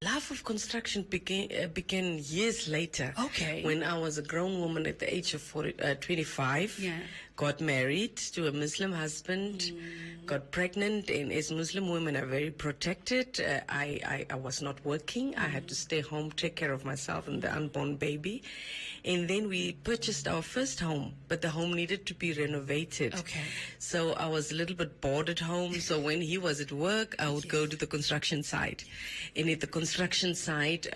Love of construction began years later. Okay. When I was a grown woman at the age of 25, got married to a Muslim husband, got pregnant, and as Muslim women are very protected, I was not working. I had to stay home, take care of myself and the unborn baby. And then we purchased our first home, but the home needed to be renovated. Okay. So I was a little bit bored at home. So when he was at work, I would go to the construction site. And at the construction site,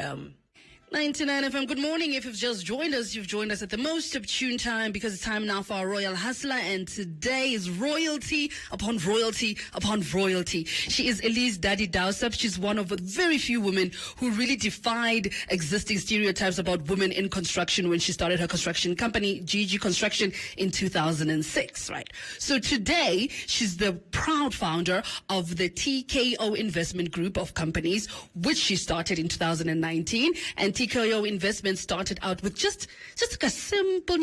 99 FM, good morning. If you've just joined us, you've joined us at the most opportune time because it's time now for our Royal Hustler, and today is royalty upon royalty upon royalty. She is Elise Daddy Dowsap. She's one of the very few women who really defied existing stereotypes about women in construction when she started her construction company, GG Construction, in 2006, right? So today, she's the proud founder of the TKO Investment Group of companies, which she started in 2019, and TKO Investment started out with just like a simple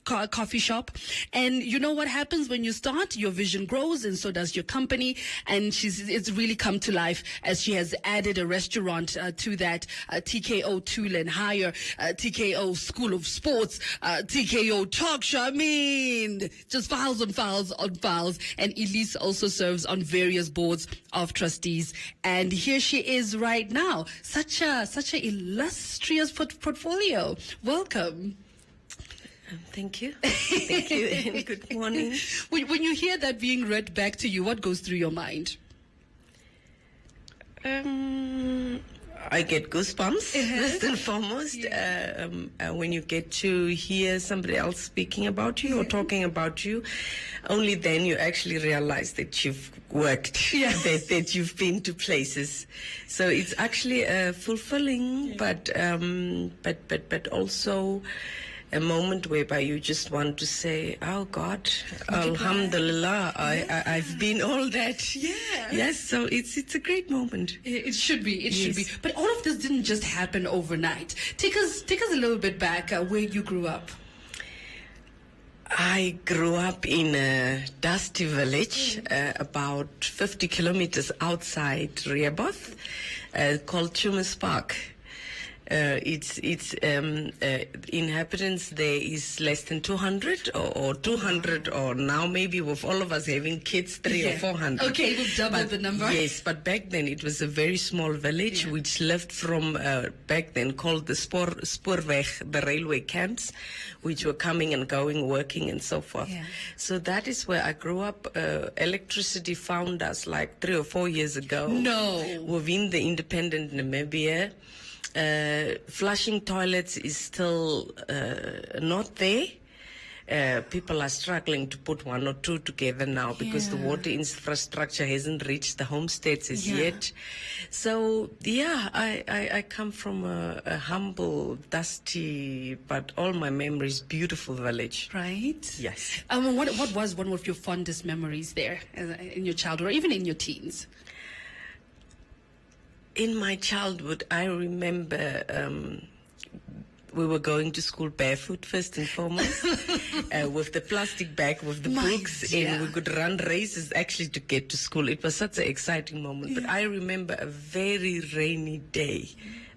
coffee shop. And you know what happens when you start? Your vision grows, and so does your company. And it's really come to life as she has added a restaurant to that, TKO Tool and Hire, TKO School of Sports, TKO Talk Show. I mean, just files on files on files. And Elise also serves on various boards of trustees. And here she is right now. Such a illustrious portfolio. Welcome. Thank you. Thank you, and good morning. When you hear that being read back to you, what goes through your mind? I get goosebumps, first and foremost, when you get to hear somebody else speaking about you or talking about you. Only then you actually realize that you've worked, that you've been to places. So it's actually fulfilling, but also a moment whereby you just want to say, oh God, alhamdulillah, I've been all that. Yeah. Yes, so it's a great moment. It should be. It should be. But all of this didn't just happen overnight. Take us a little bit back where you grew up. I grew up in a dusty village, about 50 kilometers outside Rehoboth, called Chumas Park. Its inhabitants there is less than 200 or 200, or now maybe with all of us having kids, 300 or 400. Okay, we've doubled the number. Yes, but back then it was a very small village which lived from back then called the Spoorweg, the railway camps, which were coming and going, working and so forth. Yeah. So that is where I grew up. Electricity found us like 3 or 4 years ago. No. Within the independent Namibia. Flushing toilets is still not there. People are struggling to put 1 or 2 together now because the water infrastructure hasn't reached the homesteads as yet. So, I come from a humble, dusty, but all my memories, beautiful village. Right? Yes. What was one of your fondest memories there in your childhood or even in your teens? In my childhood, I remember we were going to school barefoot first and foremost, with the plastic bag with the books, and we could run races actually to get to school. It was such an exciting moment. But I remember a very rainy day.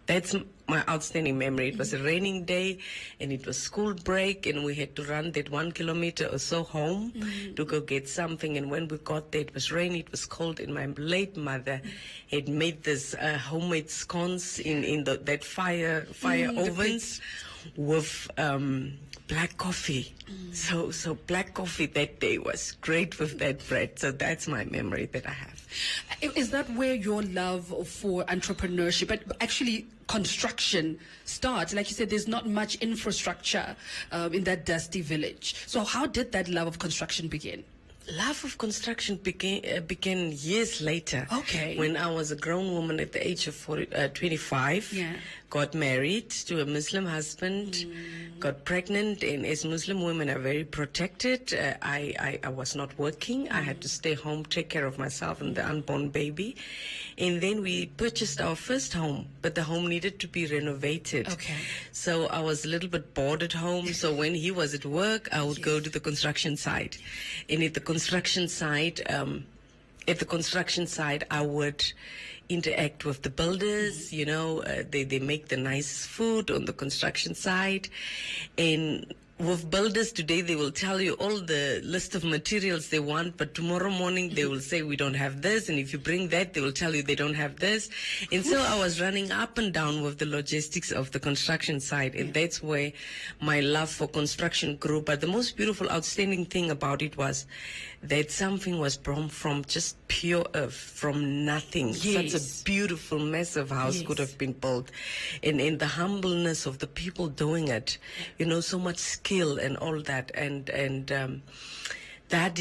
That's my outstanding memory. It was a raining day, and it was school break, and we had to run that 1 kilometer or so home to go get something. And when we got there, it was rainy, it was cold, and my late mother had made this homemade scones in that fire ovens with black coffee. So black coffee that day was great with that bread. So that's my memory that I have. Is that where your love for entrepreneurship, but actually construction, starts? Like you said, there's not much infrastructure in that dusty village. So how did that love of construction begin? Love of construction began years later. Okay. When I was a grown woman at the age of 25, got married to a Muslim husband, got pregnant, and as Muslim women are very protected, I was not working. I had to stay home, take care of myself and the unborn baby. And then we purchased our first home, but the home needed to be renovated. Okay. So I was a little bit bored at home. So when he was at work, I would go to the construction site. And at the construction site, at the construction site, I would interact with the builders. You know, they make the nicest food on the construction site. And with builders today, they will tell you all the list of materials they want, but tomorrow morning they will say we don't have this, and if you bring that, they will tell you they don't have this. And so I was running up and down with the logistics of the construction site, and that's where my love for construction grew. But the most beautiful, outstanding thing about it was that something was born from just pure earth, from nothing. Yes. Such a beautiful, massive house could have been built. And the humbleness of the people doing it, you know, so much skill and all that. And that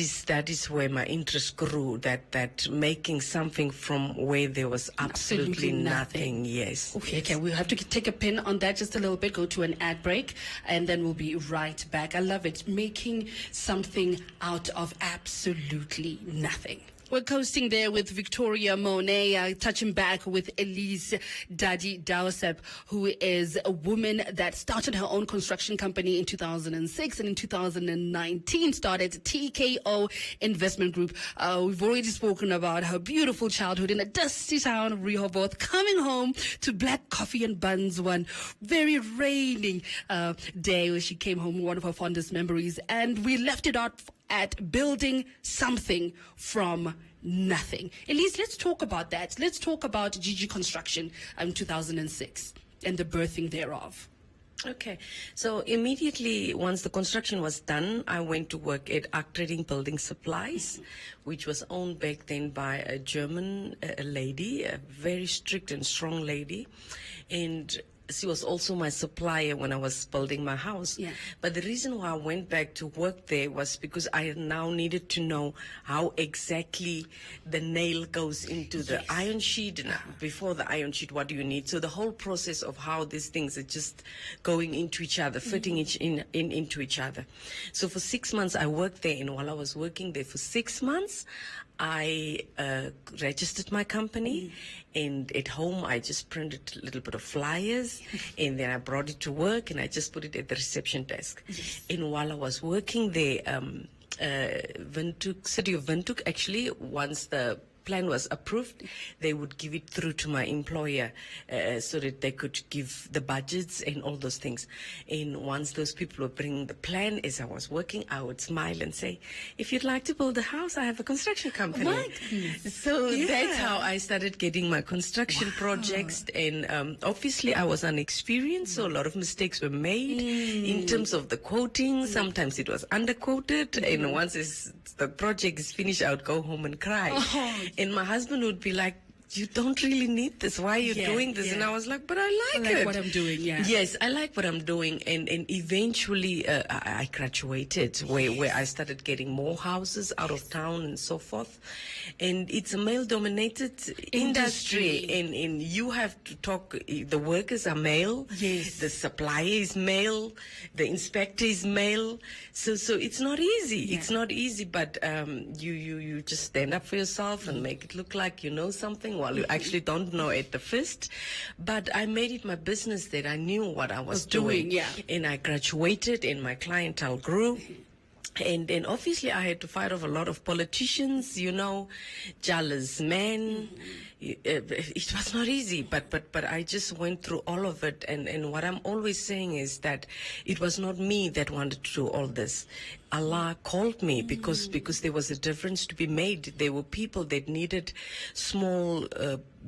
is where my interest grew, that making something from where there was absolutely nothing. Yes. Okay, we'll have to take a pin on that just a little bit, go to an ad break, and then we'll be right back. I love it, making something out of absolutely nothing. We're coasting there with Victoria Monet, touching back with Elise Daddy Dowsep, who is a woman that started her own construction company in 2006, and in 2019 started TKO Investment Group. We've already spoken about her beautiful childhood in a dusty town of Rehoboth, coming home to black coffee and buns one very raining day where she came home, one of her fondest memories, and we left it out at building something from nothing. Elise, let's talk about that. Let's talk about GG Construction in 2006 and the birthing thereof. Okay, so immediately once the construction was done, I went to work at Arc Trading Building Supplies, which was owned back then by a German lady, a very strict and strong lady, and she was also my supplier when I was building my house. Yeah. But the reason why I went back to work there was because I now needed to know how exactly the nail goes into the iron sheet. And before the iron sheet, what do you need? So the whole process of how these things are just going into each other, fitting into each other. So for 6 months I worked there, and while I was working there for 6 months, I registered my company, and at home I just printed a little bit of flyers, and then I brought it to work, and I just put it at the reception desk. Yes. And while I was working there, City of Windhoek, actually, once the plan was approved, they would give it through to my employer so that they could give the budgets and all those things. And once those people were bringing the plan, as I was working, I would smile and say, if you'd like to build a house, I have a construction company. What? So that's how I started getting my construction projects. And obviously I was unexperienced, so a lot of mistakes were made in terms of the quoting. Sometimes it was underquoted, and once the project is finished, I would go home and cry. And my husband would be like, you don't really need this. Why are you doing this? And I was like, but I like it. What I'm doing, Yes, I like what I'm doing. And eventually I graduated where I started getting more houses out of town and so forth. And it's a male-dominated industry. And you have to talk, the workers are male. Yes. The supplier is male. The inspector is male. So it's not easy. Yeah. It's not easy, but you just stand up for yourself and make it look like you know something, while you actually don't know at the first. But I made it my business that I knew what I was doing. And I graduated, and my clientele grew. And obviously I had to fight off a lot of politicians, you know, jealous men. It was not easy, but I just went through all of it. And what I'm always saying is that it was not me that wanted to do all this. Allah called me because there was a difference to be made. There were people that needed small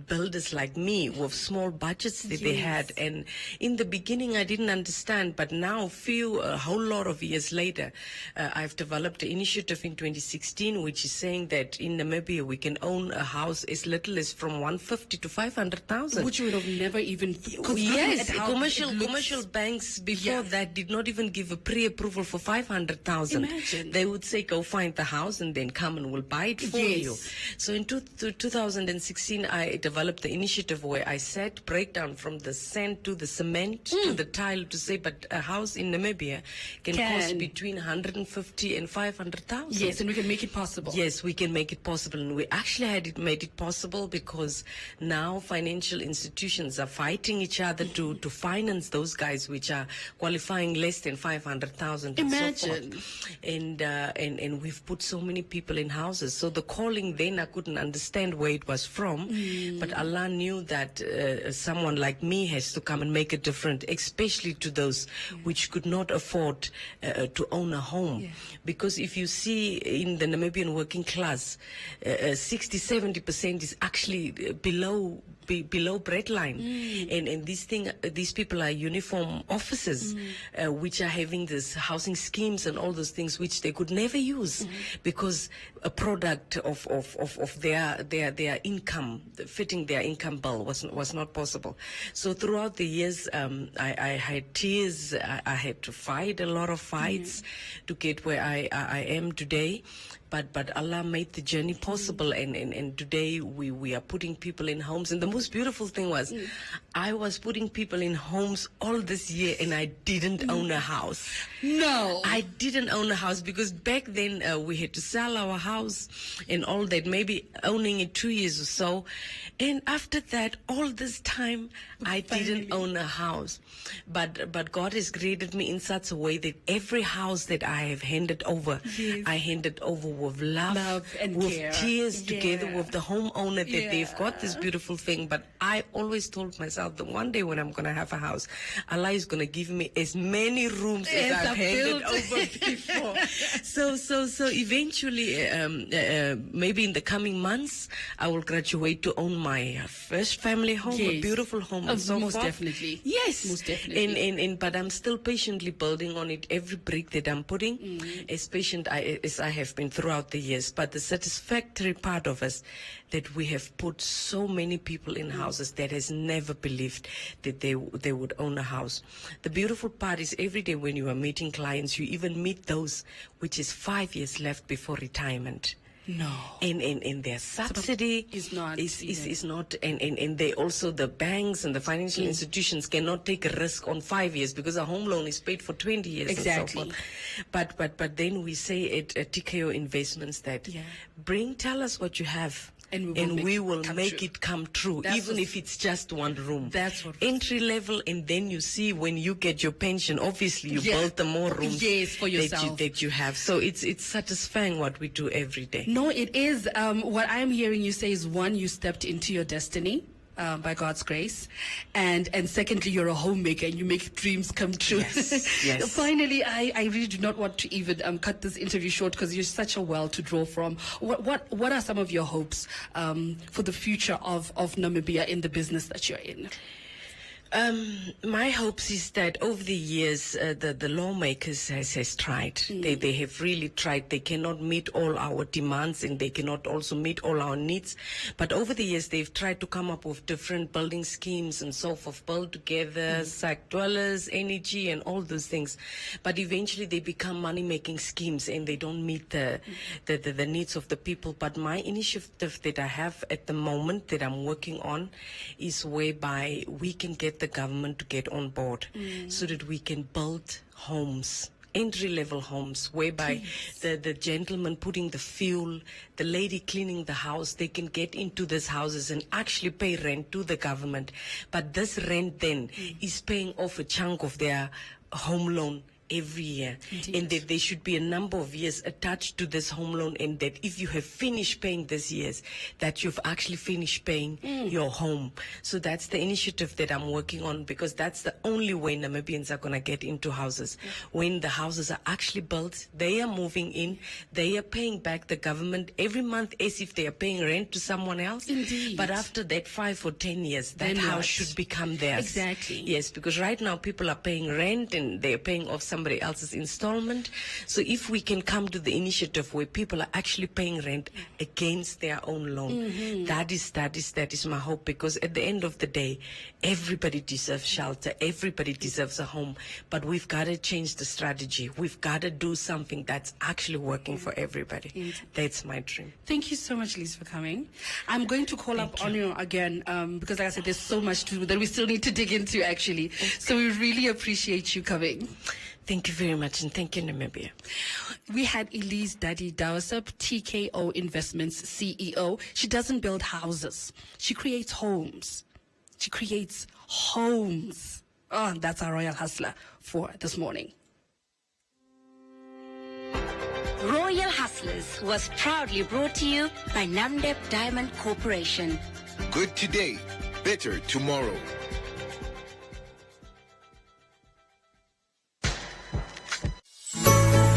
builders like me with small budgets that they had. And in the beginning I didn't understand, but now a whole lot of years later, I've developed an initiative in 2016 which is saying that in Namibia we can own a house as little as from 150 to 500,000. Which you would have never even... Yes, commercial banks before that did not even give a pre-approval for 500,000. Imagine. They would say, go find the house and then come and we'll buy it for you. So in 2016, I developed the initiative where I said, break down from the sand to the cement to the tile, to say, but a house in Namibia can cost between 150 and 500,000. Yes, and we can make it possible. Yes, we can make it possible. And we actually made it possible because because now financial institutions are fighting each other to finance those guys which are qualifying less than 500,000. Imagine. So forth. And we've put so many people in houses. So the calling then, I couldn't understand where it was from, but Allah knew that someone like me has to come and make a difference, especially to those which could not afford to own a home. Because if you see in the Namibian working class, 60-70% is actually below breadline, and these people are uniform officers, which are having this housing schemes and all those things which they could never use because a product of their income, fitting their income bill was not possible. So throughout the years, I had tears. I had to fight a lot of fights to get where I am today. But Allah made the journey possible, and today we are putting people in homes. And the most beautiful thing was, I was putting people in homes all this year, and I didn't own a house. No. I didn't own a house because back then we had to sell our house and all that, maybe owning it 2 years or so. And after that, all this time, I didn't own a house. But God has created me in such a way that every house that I have handed over, I handed over with love and with care. tears, together with the homeowner that they've got this beautiful thing. But I always told myself that one day when I'm going to have a house, Allah is going to give me as many rooms as I've handed over before. So eventually, maybe in the coming months, I will graduate to own my first family home, a beautiful home, and so most forth. Definitely. Yes, most definitely. But I'm still patiently building on it. Every brick that I'm putting, as patient as I have been throughout the years. But the satisfactory part of us, that we have put so many people in houses that has never believed that they would own a house. The beautiful part is every day when you are meeting clients, you even meet those which is 5 years left before retirement. No. And their subsidy is not, and they also, the banks and the financial institutions cannot take a risk on 5 years because a home loan is paid for 20 years. Exactly. And so forth. But then we say at TKO Investments that tell us what you have. And we will make it come true, even if it's just one room. That's what entry level, and then you see when you get your pension, obviously you build the more rooms for yourself that you have. So it's satisfying what we do every day. No, it is. What I'm hearing you say is, one, you stepped into your destiny. By God's grace, and secondly, you're a homemaker and you make dreams come true. Yes. Finally, I really do not want to even cut this interview short because you're such a well to draw from. What are some of your hopes for the future of Namibia in the business that you're in? My hopes is that over the years, the lawmakers has tried. They have really tried. They cannot meet all our demands and they cannot also meet all our needs. But over the years, they've tried to come up with different building schemes and so forth, build together, sack dwellers, energy, and all those things. But eventually, they become money-making schemes and they don't meet the needs of the people. But my initiative that I have at the moment that I'm working on is whereby we can get the government to get on board so that we can build homes, entry-level homes, whereby the gentleman putting the fuel, the lady cleaning the house, they can get into these houses and actually pay rent to the government. But this rent then is paying off a chunk of their home loan every year. Indeed. And that there should be a number of years attached to this home loan, and that if you have finished paying this years, that you've actually finished paying your home. So that's the initiative that I'm working on, because that's the only way Namibians are going to get into houses. When the houses are actually built, they are moving in, they are paying back the government every month as if they are paying rent to someone else. Indeed. But after that 5 or 10 years, that Then house what? should become theirs. Exactly. Yes, because right now people are paying rent and they're paying off somebody else's installment. So if we can come to the initiative where people are actually paying rent against their own loan, that is my hope, because at the end of the day, everybody deserves shelter, everybody deserves a home, but we've got to change the strategy. We've got to do something that's actually working for everybody. That's my dream. Thank you so much, Lise, for coming. I'm going to call up on you again because, like I said, there's so much to do that we still need to dig into, actually. So we really appreciate you coming. Thank you very much, and thank you, Namibia. We had Elise Daddy Dawasup, TKO Investments CEO. She doesn't build houses. She creates homes. She creates homes. Oh, that's our Royal Hustler for this morning. Royal Hustlers was proudly brought to you by Namdeb Diamond Corporation. Good today, better tomorrow.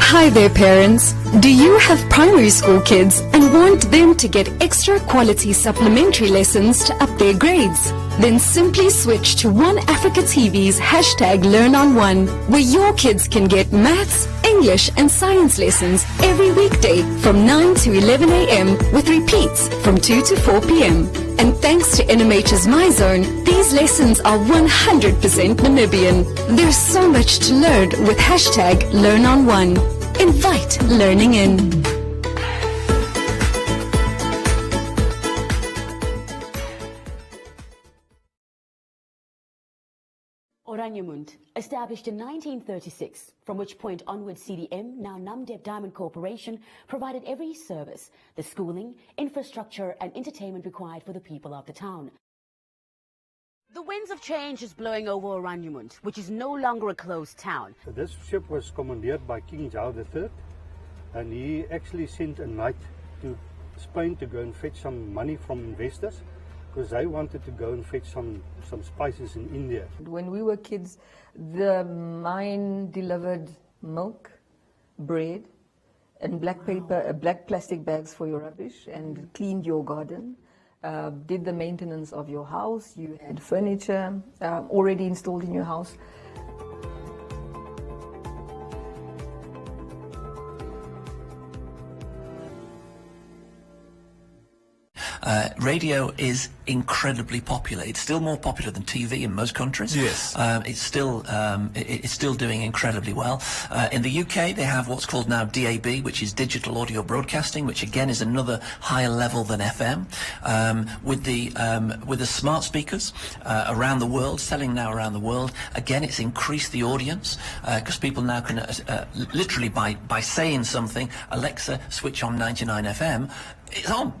Hi there, parents. Do you have primary school kids and want them to get extra quality supplementary lessons to up their grades? Then simply switch to One Africa TV's #LearnOn1, where your kids can get maths, English and science lessons every weekday from 9 to 11 a.m. with repeats from 2 to 4 p.m. And thanks to NMH's MyZone, these lessons are 100% Namibian. There's so much to learn with #LearnOn1. Invite learning in. Oranjemund, established in 1936, from which point onwards CDM, now Namdeb Diamond Corporation, provided every service, the schooling, infrastructure and entertainment required for the people of the town. The winds of change is blowing over Oranjemund, which is no longer a closed town. This ship was commandeered by King Charles III, and he actually sent a knight to Spain to go and fetch some money from investors, because they wanted to go and fetch some spices in India. When we were kids, the mine delivered milk, bread, and black paper, black plastic bags for your rubbish, and cleaned your garden. Did the maintenance of your house. You had furniture already installed in your house. Radio is incredibly popular. It's still more popular than TV in most countries. Yes. It's still doing incredibly well. In the UK, they have what's called now DAB, which is digital audio broadcasting, which again is another higher level than FM. With the smart speakers around the world, selling now around the world, again it's increased the audience because people now can literally by saying something, Alexa, switch on 99 FM, it's on.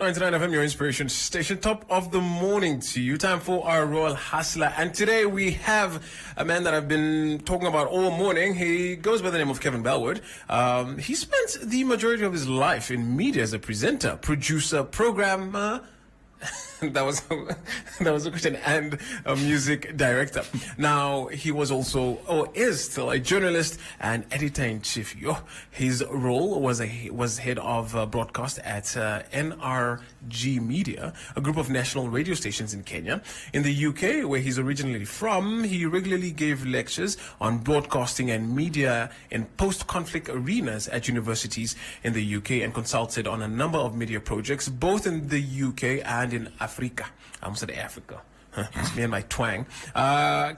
99 FM, your inspiration station. Top of the morning to you. Time for our Royal Hustler. And today we have a man that I've been talking about all morning. He goes by the name of Kevin Bellwood. He spent the majority of his life in media as a presenter, producer, programmer. That was a question, and a music director. Now he was also, or is still, a journalist and editor-in-chief. His role was head of broadcast at NRG Media, a group of national radio stations in Kenya. In the UK, where he's originally from, he regularly gave lectures on broadcasting and media in post-conflict arenas at universities in the UK, and consulted on a number of media projects, both in the UK and in Africa. I almost said Africa. It's me and my twang.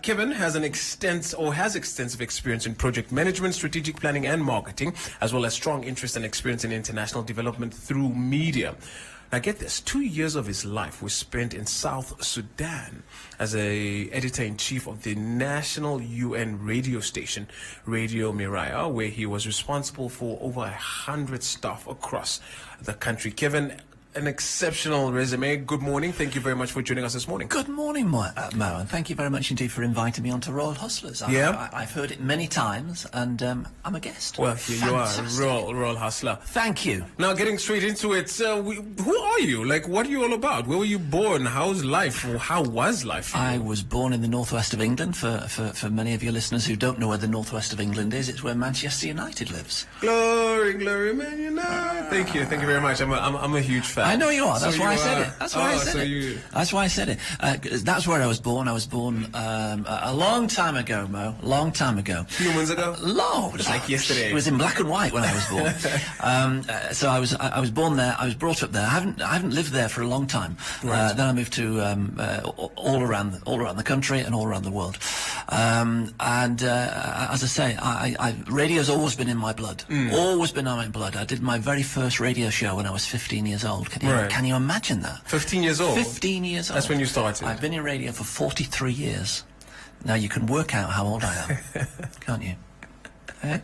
Kevin has extensive experience in project management, strategic planning and marketing, as well as strong interest and experience in international development through media. Now get this, 2 years of his life was spent in South Sudan as a editor-in-chief of the national UN radio station, Radio Miraya, where he was responsible for over 100 staff across the country. Kevin, an exceptional resume. Good morning. Thank you very much for joining us this morning. Good morning, Mo, and thank you very much indeed for inviting me onto Royal Hustlers. I've heard it many times, and I'm a guest. Well, here you are, Royal Hustler. Thank you. Now, getting straight into it, who are you? Like, what are you all about? Where were you born? How's life? How was life for you? I was born in the northwest of England. For many of your listeners who don't know where the northwest of England is, it's where Manchester United lives. Glory, glory, Man United. Thank you very much. I'm a huge fan. I know you are. That's why I said it. That's why I said it. That's why I said it. That's where I was born. I was born a long time ago, Mo. Long time ago. Humans ago? Long. Just like yesterday. It was in black and white when I was born. So I was born there. I was brought up there. I haven't lived there for a long time. Right. Then I moved to all around the country and all around the world. As I say, radio's always been in my blood. Always been in my blood. I did my very first radio show when I was 15 years old. Can you imagine that? 15 years old? 15 years old. That's when you started? I've been in radio for 43 years. Now you can work out how old I am, can't you? Eh?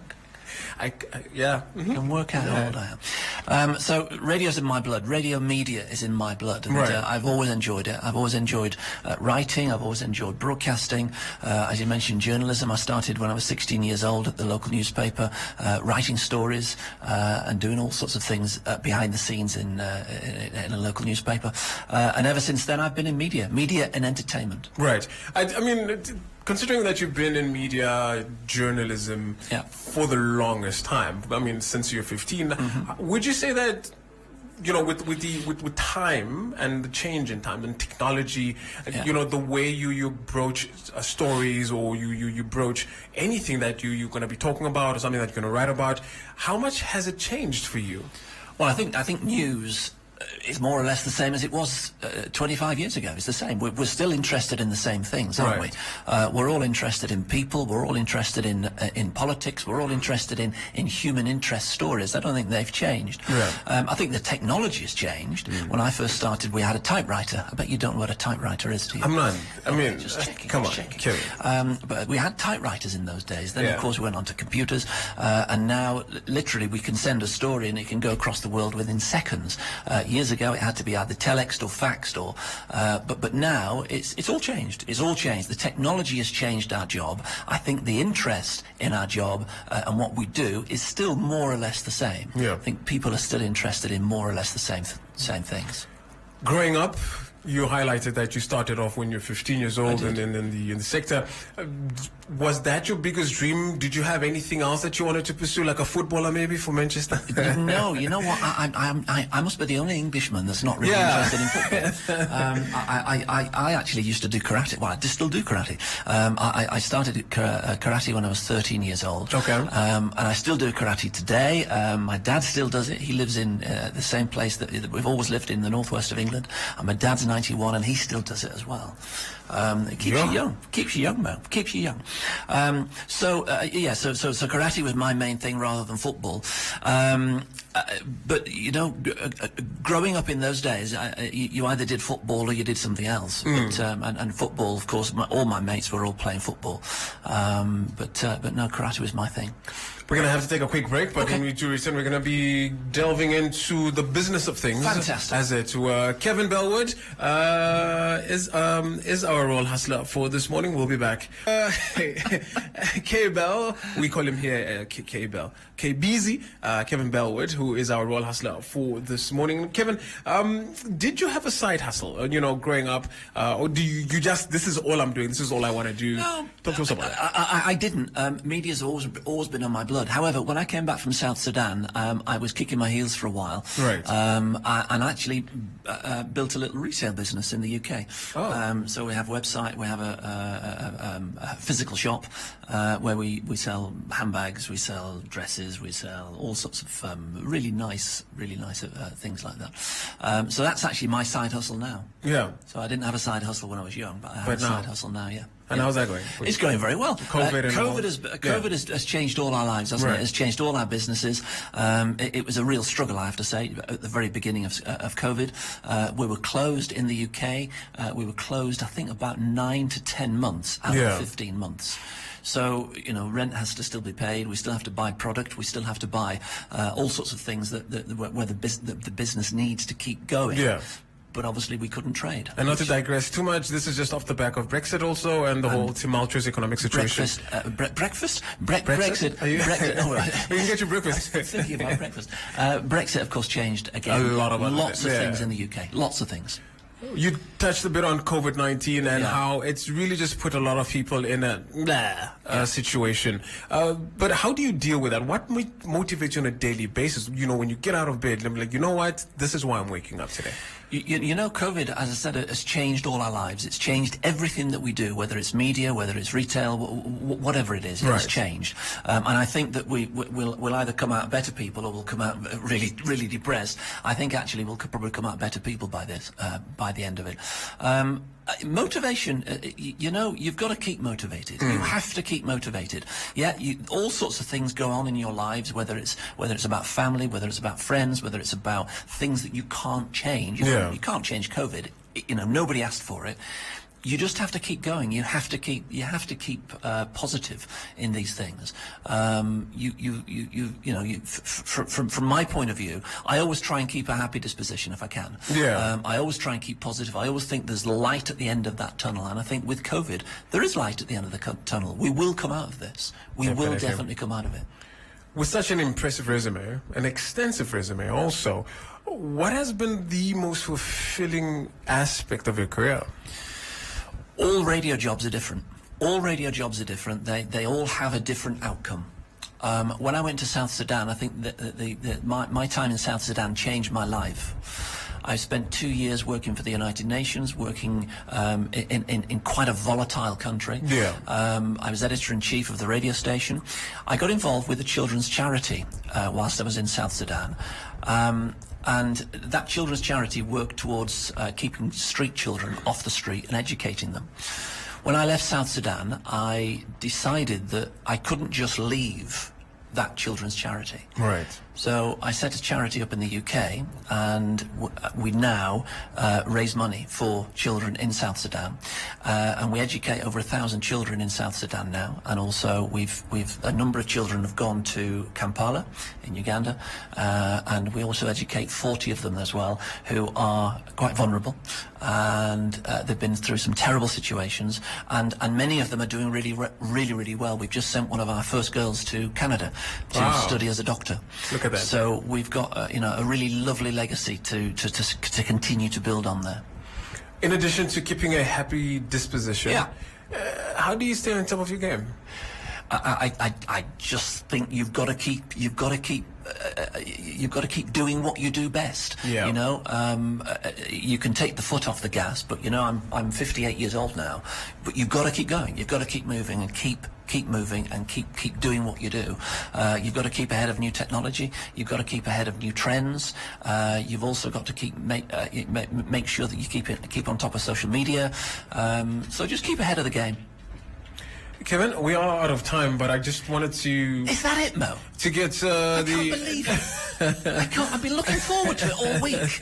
Yeah. You can work out how old I am. So radio's in my blood. Radio media is in my blood. And I've always enjoyed it. I've always enjoyed writing. I've always enjoyed broadcasting. As you mentioned, journalism. I started when I was 16 years old at the local newspaper, writing stories and doing all sorts of things behind the scenes in a local newspaper. And ever since then, I've been in media and entertainment. Right. I mean, considering that you've been in media, journalism for the longest time, I mean, since you're 15, would you say that, you know, with time and the change in time and technology, you know, the way you broach stories or you broach anything that you're going to be talking about or something that you're going to write about, how much has it changed for you? Well, I think news is more or less the same as it was 25 years ago. It's the same. We're still interested in the same things, aren't we? We're all interested in people. We're all interested in politics. We're all interested in human interest stories. I don't think they've changed. I think the technology has changed. When I first started, we had a typewriter. I bet you don't know what a typewriter is, do you? I'm not. I mean, just checking. Come on, checking. But we had typewriters in those days. Then, of course, we went on to computers. And now, literally, we can send a story and it can go across the world within seconds. Years ago, it had to be either telexed or faxed, or but now it's all changed. It's all changed. The technology has changed our job. I think the interest in our job and what we do is still more or less the same. I think people are still interested in more or less the same things. Growing up, you highlighted that you started off when you're 15 years old and in the sector. Was that your biggest dream? Did you have anything else that you wanted to pursue, like a footballer maybe for Manchester? No, you know what? I must be the only Englishman that's not really interested in football. I actually used to do karate. Well, I still do karate. I started karate when I was 13 years old. And I still do karate today. My dad still does it. He lives in the same place that we've always lived in, the northwest of England. And my dad's 91 and he still does it as well. It keeps you young. Keeps you young, man. Keeps you young. So karate was my main thing rather than football. But, you know, growing up in those days, you either did football or you did something else. But, and football, of course, all my mates were all playing football. But no, karate was my thing. We're going to have to take a quick break, but when we do return, we're going to be delving into the business of things. Fantastic. As it were. Kevin Bellwood is our role hustler for this morning. We'll be back. K-Bell, we call him here K-Bell. K-Beezy, Kevin Bellwood, who is our role hustler for this morning. Kevin, did you have a side hustle, you know, growing up? Or do you just, this is all I'm doing, this is all I want to do? No, talk to us about that. I didn't. Media's always been on my blood. However, when I came back from South Sudan, I was kicking my heels for a while. And actually built a little retail business in the UK. So we have a website, we have a physical shop where we sell handbags, we sell dresses, we sell all sorts of really nice things like that. So that's actually my side hustle now. So I didn't have a side hustle when I was young, but I have a side hustle now, And how's that going? It's going very well. COVID has changed all our lives, hasn't it? It's changed all our businesses. It was a real struggle, I have to say, at the very beginning of COVID. We were closed in the UK. We were closed, I think, about 9 to 10 months out of 15 months. So, you know, rent has to still be paid. We still have to buy product. We still have to buy all sorts of things where the business needs to keep going. But obviously we couldn't trade. And not to digress too much, this is just off the back of Brexit also and the whole tumultuous economic situation. Breakfast? Brexit? Are you? Brexit. Oh, right. We can get you breakfast. Thinking about breakfast. Brexit, of course, changed again. A lot of lots of things in the UK. Lots of things. You touched a bit on COVID-19 and how it's really just put a lot of people in a situation. But how do you deal with that? What motivates you on a daily basis? You know, when you get out of bed, I'm like, you know what? This is why I'm waking up today. You know, COVID, as I said, has changed all our lives. It's changed everything that we do, whether it's media, whether it's retail, whatever it is, it's changed. And I think that we'll either come out better people or we'll come out really, really depressed. I think actually we'll probably come out better people by the end of it. Motivation, you know, you've got to keep motivated. You have to keep motivated. All sorts of things go on in your lives, whether it's about family, whether it's about friends, whether it's about things that you can't change. You can't change COVID. You know, nobody asked for it. you just have to keep going. You have to keep positive in these things. From my point of view, I always try and keep a happy disposition if I can. Yeah. I always try and keep positive. I always think there's light at the end of that tunnel, and I think with COVID, there is light at the end of the tunnel. We will come out of this. We will definitely come out of it. With such an impressive resume, an extensive resume also, what has been the most fulfilling aspect of your career? All radio jobs are different. All radio jobs are different. They all have a different outcome. When I went to South Sudan, I think that my time in South Sudan changed my life. I spent 2 years working for the United Nations, working in quite a volatile country. Yeah. I was editor-in-chief of the radio station. I got involved with a children's charity whilst I was in South Sudan. And that children's charity worked towards keeping street children off the street and educating them. When I left South Sudan, I decided that I couldn't just leave that children's charity. Right. So I set a charity up in the UK, and we now raise money for children in South Sudan, and we educate over 1,000 children in South Sudan now. And also, we've a number of children have gone to Kampala in Uganda, and we also educate 40 of them as well, who are quite vulnerable, and they've been through some terrible situations, and many of them are doing really well. We've just sent one of our first girls to Canada to study as a doctor. Look at that. So we've got a really lovely legacy to continue to build on there. In addition to keeping a happy disposition, how do you stay on top of your game? I just think you've got to keep doing what you do best. Yeah. You can take the foot off the gas, but I'm 58 years old now. But you've got to keep going. You've got to keep moving and keep moving and keep doing what you do. You've got to keep ahead of new technology. You've got to keep ahead of new trends. You've also got to make sure that you keep on top of social media. So just keep ahead of the game. Kevin, we are out of time, but I just wanted to... Is that it, Mo? To get I can't believe it. I've been looking forward to it all week.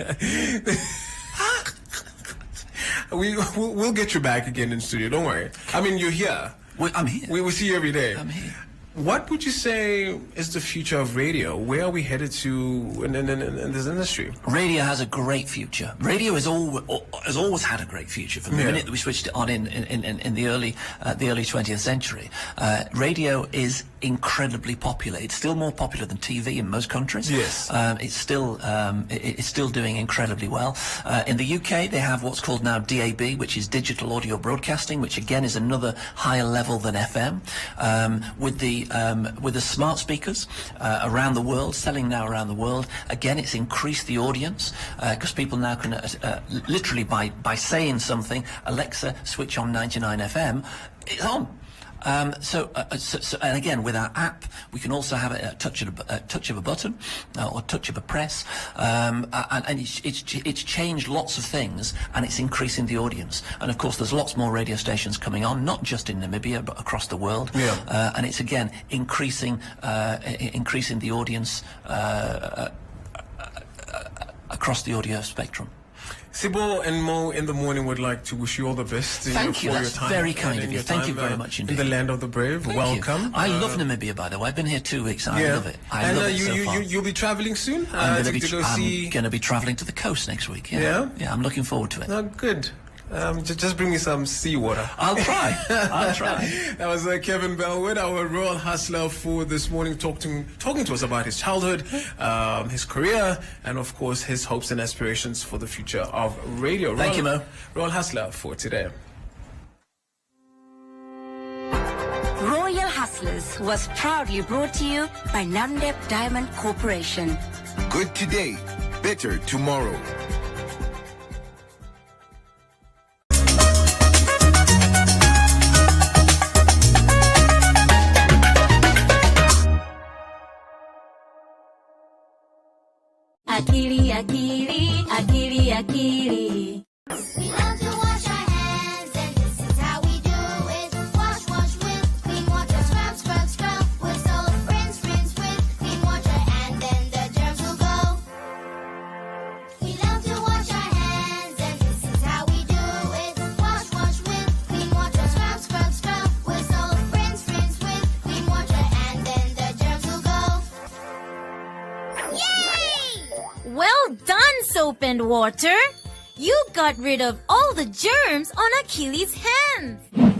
We'll get you back again in studio, don't worry. I mean, you're here. I'm here. We see you every day. I'm here. What would you say is the future of radio? Where are we headed to in this industry? Radio has a great future. Radio has always had a great future from the minute that we switched it on in the early 20th century. Radio is incredibly popular. It's still more popular than TV in most countries. Yes. It's still doing incredibly well. In the UK, they have what's called now DAB, which is digital audio broadcasting, which again is another higher level than FM. With the smart speakers around the world, selling now around the world, again it's increased the audience because people now can literally by saying something, Alexa, switch on 99 FM, it's on. So and again, with our app, we can also have a touch of a button or touch of a press, and it's changed lots of things, and it's increasing the audience. And of course, there's lots more radio stations coming on, not just in Namibia but across the world. Yeah. And it's again increasing the audience across the audio spectrum. Sibo and Mo in the morning would like to wish you all the best. Thank you. For That's your time very kind of you. Thank you very much indeed. In the land of the brave. Thank Welcome. You. I love Namibia, by the way. I've been here 2 weeks. And I love it. I love it so far. You'll be traveling soon? I'm going to be traveling to the coast next week. Yeah. I'm looking forward to it. Oh, good. Just bring me some seawater. I'll try. I'll try. That was Kevin Bellwood, our royal hustler for this morning, talking to us about his childhood, his career, and of course his hopes and aspirations for the future of radio. Thank you, Mo. Royal hustler for today. Royal Hustlers was proudly brought to you by Namdeb Diamond Corporation. Good today, better tomorrow. Akiri, akiri, akiri, akiri. We love to wash our hands, and this is how we do it. Wash, wash with clean water. Scrub, scrub, scrub with soap. Rinse, rinse with clean water, and then the germs will go. We love to wash our hands, and this is how we do it. Wash, wash with Well done, Soap and Water. You got rid of all the germs on Achilles' hands.